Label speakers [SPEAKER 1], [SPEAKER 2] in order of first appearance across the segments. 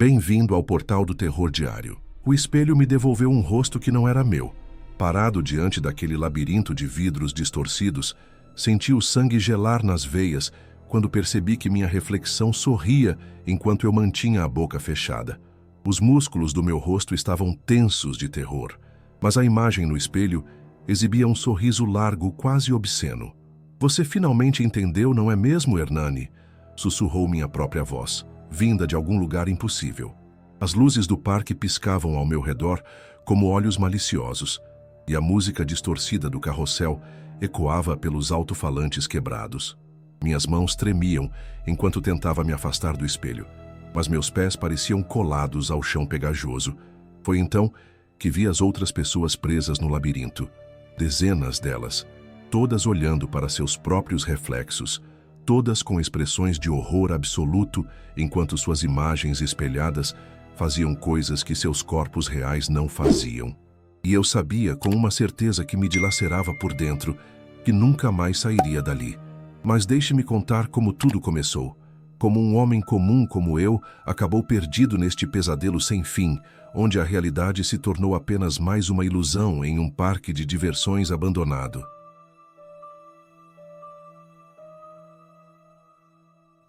[SPEAKER 1] Bem-vindo ao Portal do Terror Diário. O espelho me devolveu um rosto que não era meu. Parado diante daquele labirinto de vidros distorcidos, senti o sangue gelar nas veias quando percebi que minha reflexão sorria enquanto eu mantinha a boca fechada. Os músculos do meu rosto estavam tensos de terror, mas a imagem no espelho exibia um sorriso largo, quase obsceno. "Você finalmente entendeu, não é mesmo, Hernani?" sussurrou minha própria voz, vinda de algum lugar impossível. As luzes do parque piscavam ao meu redor como olhos maliciosos, e a música distorcida do carrossel ecoava pelos alto-falantes quebrados. Minhas mãos tremiam enquanto tentava me afastar do espelho, mas meus pés pareciam colados ao chão pegajoso. Foi então que vi as outras pessoas presas no labirinto. Dezenas delas, todas olhando para seus próprios reflexos, todas com expressões de horror absoluto, enquanto suas imagens espelhadas faziam coisas que seus corpos reais não faziam. E eu sabia com uma certeza que me dilacerava por dentro, que nunca mais sairia dali. Mas deixe-me contar como tudo começou. Como um homem comum como eu acabou perdido neste pesadelo sem fim, onde a realidade se tornou apenas mais uma ilusão em um parque de diversões abandonado.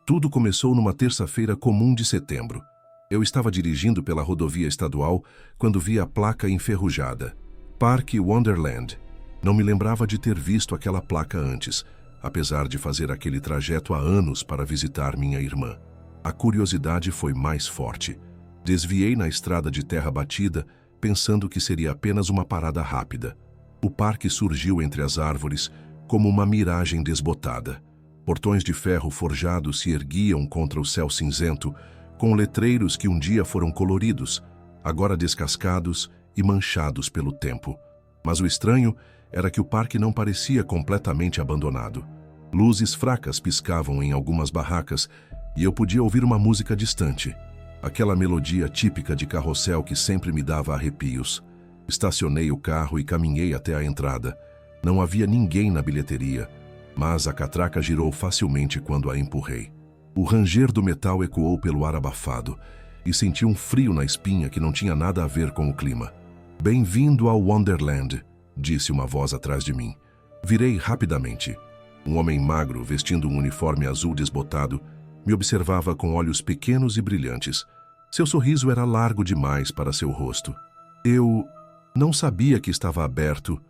[SPEAKER 1] Tudo começou numa terça-feira comum de setembro. Eu estava dirigindo pela rodovia estadual quando vi a placa enferrujada. Parque Wonderland. Não me lembrava de ter visto aquela placa antes, apesar de fazer aquele trajeto há anos para visitar minha irmã. A curiosidade foi mais forte. Desviei na estrada de terra batida, pensando que seria apenas uma parada rápida. O parque surgiu entre as árvores como uma miragem desbotada. Portões de ferro forjado se erguiam contra o céu cinzento, com letreiros que um dia foram coloridos, agora descascados e manchados pelo tempo. Mas o estranho era que o parque não parecia completamente abandonado. Luzes fracas piscavam em algumas barracas e eu podia ouvir uma música distante, aquela melodia típica de carrossel que sempre me dava arrepios. Estacionei o carro e caminhei até a entrada. Não havia ninguém na bilheteria, mas a catraca girou facilmente quando a empurrei. O ranger do metal ecoou pelo ar abafado e senti um frio na espinha que não tinha nada a ver com o clima. "Bem-vindo ao Wonderland", disse uma voz atrás de mim. Virei rapidamente. Um homem magro, vestindo um uniforme azul desbotado, me observava com olhos pequenos e brilhantes. Seu sorriso era largo demais para seu rosto. "Eu não sabia que estava aberto",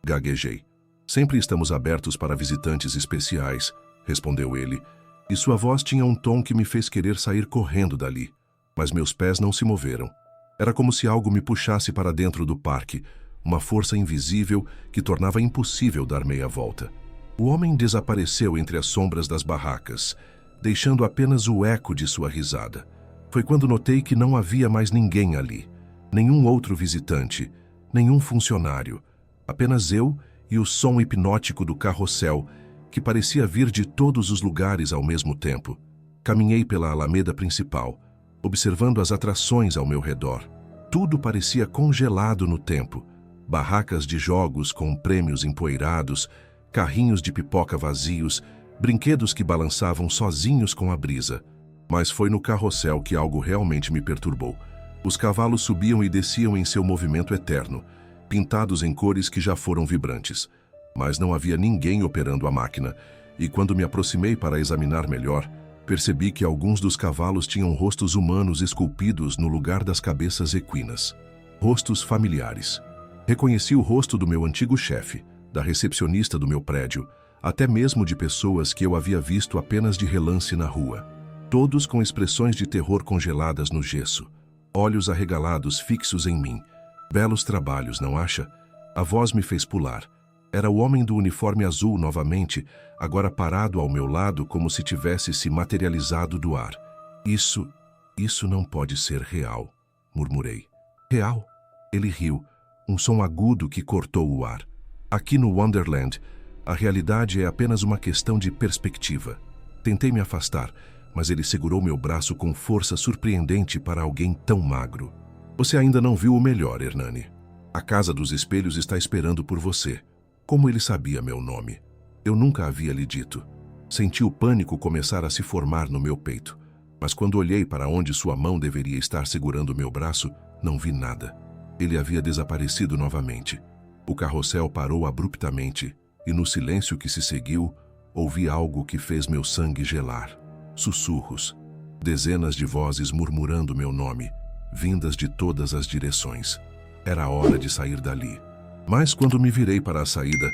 [SPEAKER 1] gaguejei. "Sempre estamos abertos para visitantes especiais", respondeu ele, e sua voz tinha um tom que me fez querer sair correndo dali. Mas meus pés não se moveram. Era como se algo me puxasse para dentro do parque, uma força invisível que tornava impossível dar meia volta. O homem desapareceu entre as sombras das barracas, deixando apenas o eco de sua risada. Foi quando notei que não havia mais ninguém ali, nenhum outro visitante, nenhum funcionário, apenas eu e o som hipnótico do carrossel, que parecia vir de todos os lugares ao mesmo tempo. Caminhei pela alameda principal, observando as atrações ao meu redor. Tudo parecia congelado no tempo. Barracas de jogos com prêmios empoeirados, carrinhos de pipoca vazios, brinquedos que balançavam sozinhos com a brisa. Mas foi no carrossel que algo realmente me perturbou. Os cavalos subiam e desciam em seu movimento eterno, pintados em cores que já foram vibrantes. Mas não havia ninguém operando a máquina, e quando me aproximei para examinar melhor, percebi que alguns dos cavalos tinham rostos humanos esculpidos no lugar das cabeças equinas. Rostos familiares. Reconheci o rosto do meu antigo chefe, da recepcionista do meu prédio, até mesmo de pessoas que eu havia visto apenas de relance na rua. Todos com expressões de terror congeladas no gesso. Olhos arregalados fixos em mim. Belos trabalhos, não acha? A voz me fez pular. Era o homem do uniforme azul novamente, agora parado ao meu lado como se tivesse se materializado do ar. Isso não pode ser real", murmurei. "Real?" Ele riu, um som agudo que cortou o ar. "Aqui no Wonderland, a realidade é apenas uma questão de perspectiva." Tentei me afastar, mas ele segurou meu braço com força surpreendente para alguém tão magro. "Você ainda não viu o melhor, Hernani. A Casa dos Espelhos está esperando por você." Como ele sabia meu nome? Eu nunca havia lhe dito. Senti o pânico começar a se formar no meu peito. Mas quando olhei para onde sua mão deveria estar segurando meu braço, não vi nada. Ele havia desaparecido novamente. O carrossel parou abruptamente e no silêncio que se seguiu, ouvi algo que fez meu sangue gelar. Sussurros. Dezenas de vozes murmurando meu nome, vindas de todas as direções. Era hora de sair dali. Mas quando me virei para a saída,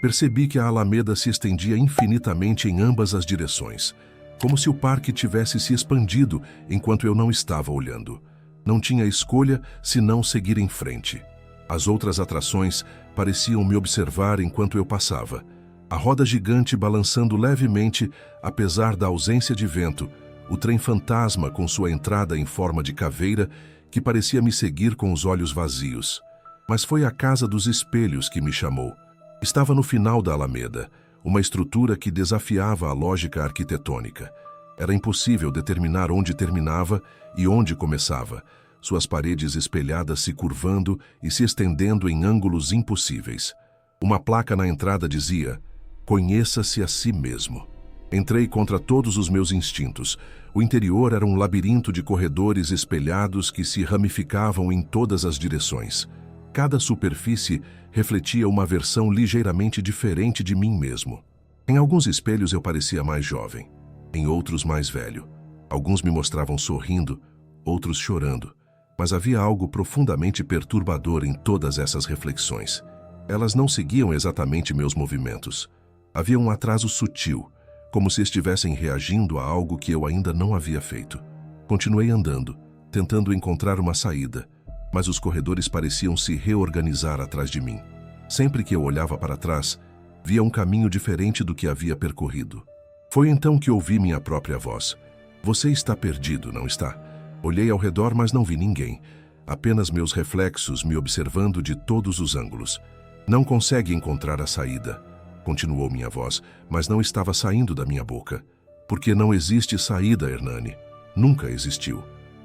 [SPEAKER 1] percebi que a alameda se estendia infinitamente em ambas as direções, como se o parque tivesse se expandido enquanto eu não estava olhando. Não tinha escolha senão seguir em frente. As outras atrações pareciam me observar enquanto eu passava. A roda gigante balançando levemente, apesar da ausência de vento, o trem fantasma com sua entrada em forma de caveira, que parecia me seguir com os olhos vazios. Mas foi a Casa dos Espelhos que me chamou. Estava no final da alameda, uma estrutura que desafiava a lógica arquitetônica. Era impossível determinar onde terminava e onde começava, suas paredes espelhadas se curvando e se estendendo em ângulos impossíveis. Uma placa na entrada dizia: "Conheça-se a si mesmo." Entrei contra todos os meus instintos. O interior era um labirinto de corredores espelhados que se ramificavam em todas as direções. Cada superfície refletia uma versão ligeiramente diferente de mim mesmo. Em alguns espelhos eu parecia mais jovem, em outros mais velho. Alguns me mostravam sorrindo, outros chorando. Mas havia algo profundamente perturbador em todas essas reflexões. Elas não seguiam exatamente meus movimentos. Havia um atraso sutil, como se estivessem reagindo a algo que eu ainda não havia feito. Continuei andando, tentando encontrar uma saída, mas os corredores pareciam se reorganizar atrás de mim. Sempre que eu olhava para trás, via um caminho diferente do que havia percorrido. Foi então que ouvi minha própria voz. "Você está perdido, não está?" Olhei ao redor, mas não vi ninguém. Apenas meus reflexos me observando de todos os ângulos. "Não consegue encontrar a saída", continuou minha voz, mas não estava saindo da minha boca. "Porque não existe saída, Hernani. Nunca existiu."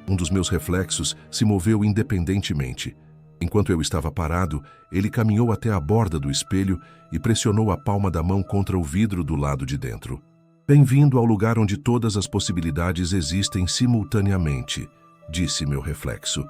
[SPEAKER 1] Um dos meus reflexos se moveu independentemente. Enquanto eu estava parado, ele caminhou até a borda do espelho e pressionou a palma da mão contra o vidro do lado de dentro. "Bem-vindo ao lugar onde todas as possibilidades existem simultaneamente", disse meu reflexo.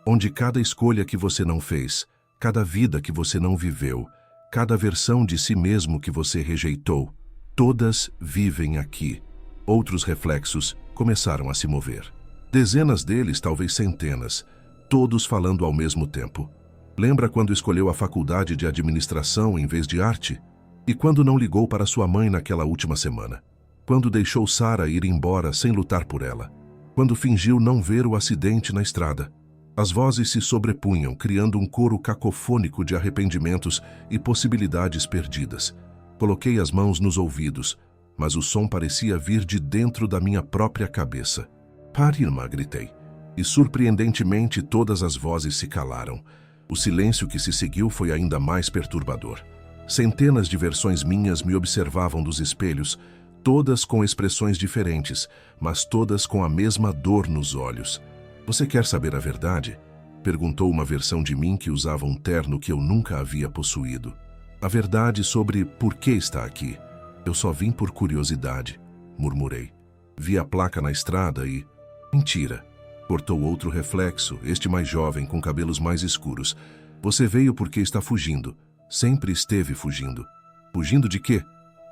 [SPEAKER 1] "Onde cada escolha que você não fez, cada vida que você não viveu, cada versão de si mesmo que você rejeitou, todas vivem aqui." Outros reflexos começaram a se mover. Dezenas deles, talvez centenas, todos falando ao mesmo tempo. "Lembra quando escolheu a faculdade de administração em vez de arte? E quando não ligou para sua mãe naquela última semana? Quando deixou Sarah ir embora sem lutar por ela? Quando fingiu não ver o acidente na estrada?" As vozes se sobrepunham, criando um coro cacofônico de arrependimentos e possibilidades perdidas. Coloquei as mãos nos ouvidos, mas o som parecia vir de dentro da minha própria cabeça. "Pare, irmã", gritei. E surpreendentemente todas as vozes se calaram. O silêncio que se seguiu foi ainda mais perturbador. Centenas de versões minhas me observavam dos espelhos, todas com expressões diferentes, mas todas com a mesma dor nos olhos. "Você quer saber a verdade?" perguntou uma versão de mim que usava um terno que eu nunca havia possuído. "A verdade sobre por que está aqui." "Eu só vim por curiosidade", murmurei. "Vi a placa na estrada e..." "Mentira", cortou outro reflexo, este mais jovem, com cabelos mais escuros. "Você veio porque está fugindo. Sempre esteve fugindo." "Fugindo de quê?"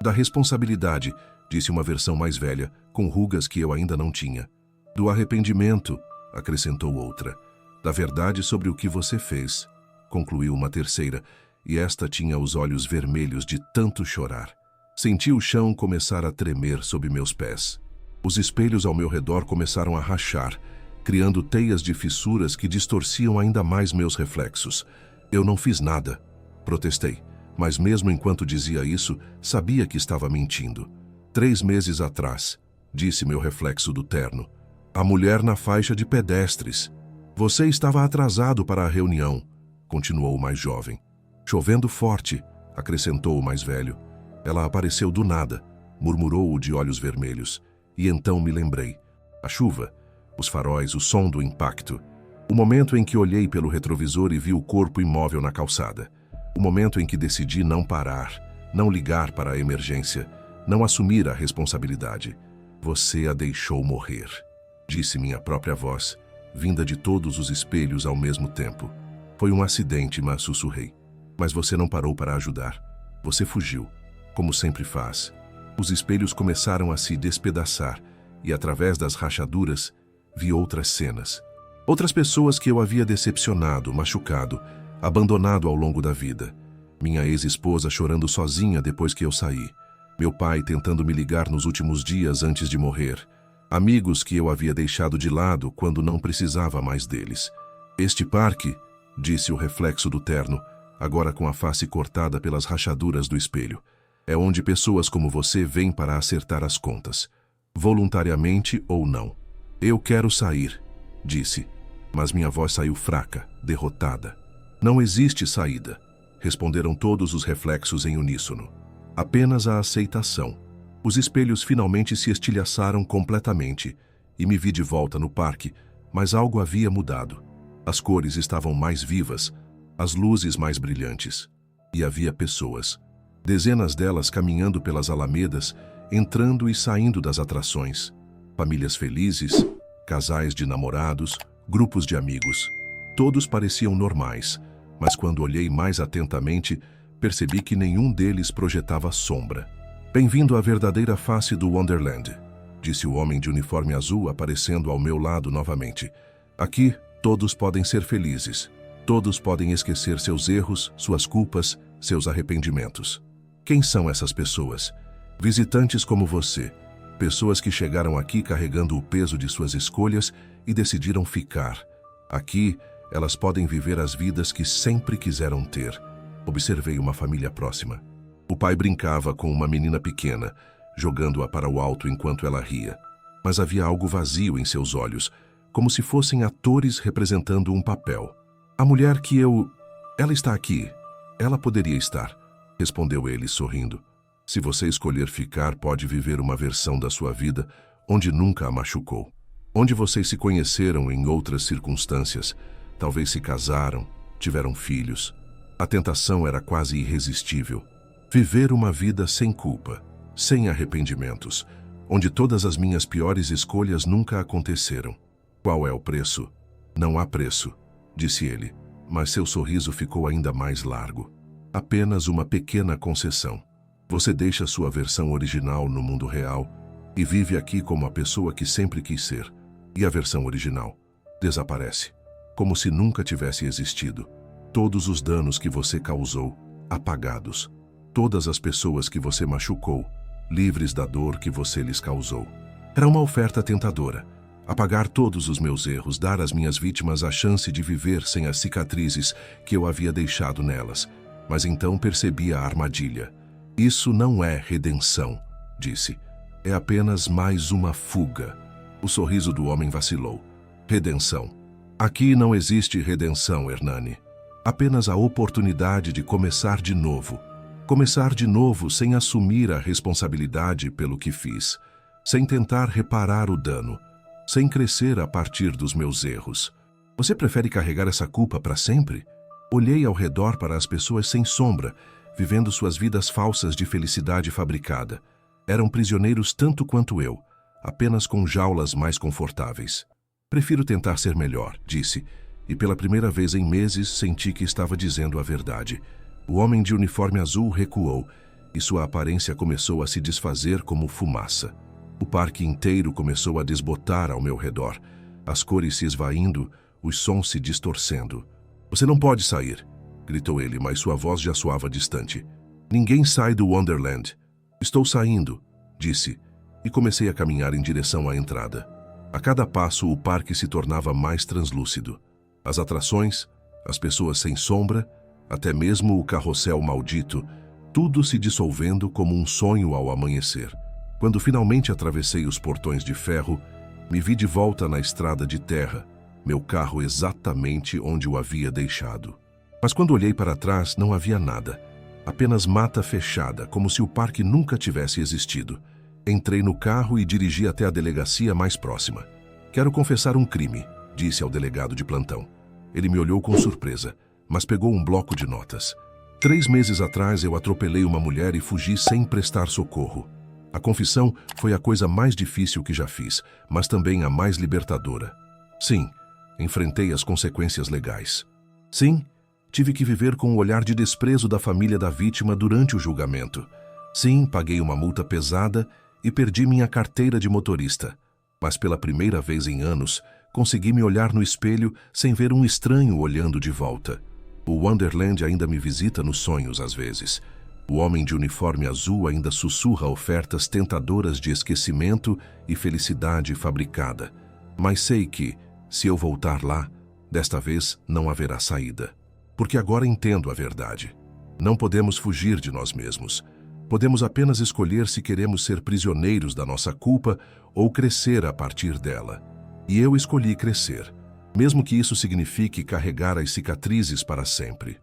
[SPEAKER 1] "Da responsabilidade", disse uma versão mais velha, com rugas que eu ainda não tinha. "Do arrependimento", acrescentou outra. "Da verdade sobre o que você fez", concluiu uma terceira, e esta tinha os olhos vermelhos de tanto chorar. Senti o chão começar a tremer sob meus pés. Os espelhos ao meu redor começaram a rachar, criando teias de fissuras que distorciam ainda mais meus reflexos. "Eu não fiz nada", protestei, mas mesmo enquanto dizia isso, sabia que estava mentindo. 3 meses atrás", disse meu reflexo do terno. "A mulher na faixa de pedestres." "Você estava atrasado para a reunião", continuou o mais jovem. "Chovendo forte", acrescentou o mais velho. "Ela apareceu do nada", murmurou o de olhos vermelhos. E então me lembrei. A chuva, os faróis, o som do impacto. O momento em que olhei pelo retrovisor e vi o corpo imóvel na calçada. O momento em que decidi não parar, não ligar para a emergência, não assumir a responsabilidade. "Você a deixou morrer." disse minha própria voz, vinda de todos os espelhos ao mesmo tempo. Foi um acidente, mas sussurrei. Mas você não parou para ajudar. Você fugiu, como sempre faz. Os espelhos começaram a se despedaçar e, através das rachaduras, vi outras cenas. Outras pessoas que eu havia decepcionado, machucado, abandonado ao longo da vida. Minha ex-esposa chorando sozinha depois que eu saí. Meu pai tentando me ligar nos últimos dias antes de morrer. Amigos que eu havia deixado de lado quando não precisava mais deles. Este parque, disse o reflexo do terno, agora com a face cortada pelas rachaduras do espelho, é onde pessoas como você vêm para acertar as contas, voluntariamente ou não. Eu quero sair, disse, mas minha voz saiu fraca, derrotada. Não existe saída, responderam todos os reflexos em uníssono. Apenas a aceitação. Os espelhos finalmente se estilhaçaram completamente e me vi de volta no parque, mas algo havia mudado. As cores estavam mais vivas, as luzes mais brilhantes. E havia pessoas. Dezenas delas caminhando pelas alamedas, entrando e saindo das atrações. Famílias felizes, casais de namorados, grupos de amigos. Todos pareciam normais, mas quando olhei mais atentamente, percebi que nenhum deles projetava sombra. Bem-vindo à verdadeira face do Wonderland, disse o homem de uniforme azul aparecendo ao meu lado novamente. Aqui, todos podem ser felizes. Todos podem esquecer seus erros, suas culpas, seus arrependimentos. Quem são essas pessoas? Visitantes como você. Pessoas que chegaram aqui carregando o peso de suas escolhas e decidiram ficar. Aqui, elas podem viver as vidas que sempre quiseram ter. Observei uma família próxima. O pai brincava com uma menina pequena, jogando-a para o alto enquanto ela ria. Mas havia algo vazio em seus olhos, como se fossem atores representando um papel. A mulher que eu... Ela está aqui. Ela poderia estar, respondeu ele sorrindo. Se você escolher ficar, pode viver uma versão da sua vida onde nunca a machucou. Onde vocês se conheceram em outras circunstâncias, talvez se casaram, tiveram filhos. A tentação era quase irresistível. Viver uma vida sem culpa, sem arrependimentos, onde todas as minhas piores escolhas nunca aconteceram. Qual é o preço? Não há preço, disse ele, mas seu sorriso ficou ainda mais largo. Apenas uma pequena concessão. Você deixa sua versão original no mundo real e vive aqui como a pessoa que sempre quis ser. E a versão original desaparece, como se nunca tivesse existido. Todos os danos que você causou, apagados. Todas as pessoas que você machucou, livres da dor que você lhes causou. Era uma oferta tentadora. Apagar todos os meus erros, dar às minhas vítimas a chance de viver sem as cicatrizes que eu havia deixado nelas. Mas então percebi a armadilha. Isso não é redenção, disse. É apenas mais uma fuga. O sorriso do homem vacilou. Redenção. Aqui não existe redenção, Hernani. Apenas a oportunidade de começar de novo. Começar de novo sem assumir a responsabilidade pelo que fiz. Sem tentar reparar o dano. Sem crescer a partir dos meus erros. Você prefere carregar essa culpa para sempre? Olhei ao redor para as pessoas sem sombra, vivendo suas vidas falsas de felicidade fabricada. Eram prisioneiros tanto quanto eu, apenas com jaulas mais confortáveis. Prefiro tentar ser melhor, disse, e pela primeira vez em meses senti que estava dizendo a verdade. O homem de uniforme azul recuou, e sua aparência começou a se desfazer como fumaça. O parque inteiro começou a desbotar ao meu redor, as cores se esvaindo, os sons se distorcendo. Você não pode sair, gritou ele, mas sua voz já soava distante. Ninguém sai do Wonderland. Estou saindo, disse, e comecei a caminhar em direção à entrada. A cada passo, o parque se tornava mais translúcido. As atrações, as pessoas sem sombra, até mesmo o carrossel maldito, tudo se dissolvendo como um sonho ao amanhecer. Quando finalmente atravessei os portões de ferro, me vi de volta na estrada de terra, meu carro exatamente onde o havia deixado. Mas quando olhei para trás, não havia nada. Apenas mata fechada, como se o parque nunca tivesse existido. Entrei no carro e dirigi até a delegacia mais próxima. Quero confessar um crime, disse ao delegado de plantão. Ele me olhou com surpresa, mas pegou um bloco de notas. 3 meses atrás eu atropelei uma mulher e fugi sem prestar socorro. A confissão foi a coisa mais difícil que já fiz, mas também a mais libertadora. Sim, enfrentei as consequências legais. Sim, tive que viver com o olhar de desprezo da família da vítima durante o julgamento. Sim, paguei uma multa pesada e perdi minha carteira de motorista. Mas pela primeira vez em anos, consegui me olhar no espelho sem ver um estranho olhando de volta. O Wonderland ainda me visita nos sonhos às vezes. O homem de uniforme azul ainda sussurra ofertas tentadoras de esquecimento e felicidade fabricada. Mas sei que, se eu voltar lá, desta vez não haverá saída. Porque agora entendo a verdade. Não podemos fugir de nós mesmos. Podemos apenas escolher se queremos ser prisioneiros da nossa culpa ou crescer a partir dela. E eu escolhi crescer, mesmo que isso signifique carregar as cicatrizes para sempre.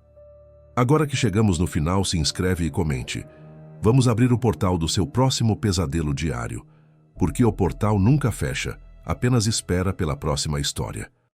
[SPEAKER 1] Agora que chegamos no final, se inscreve e comente. Vamos abrir o portal do seu próximo pesadelo diário. Porque o portal nunca fecha, apenas espera pela próxima história.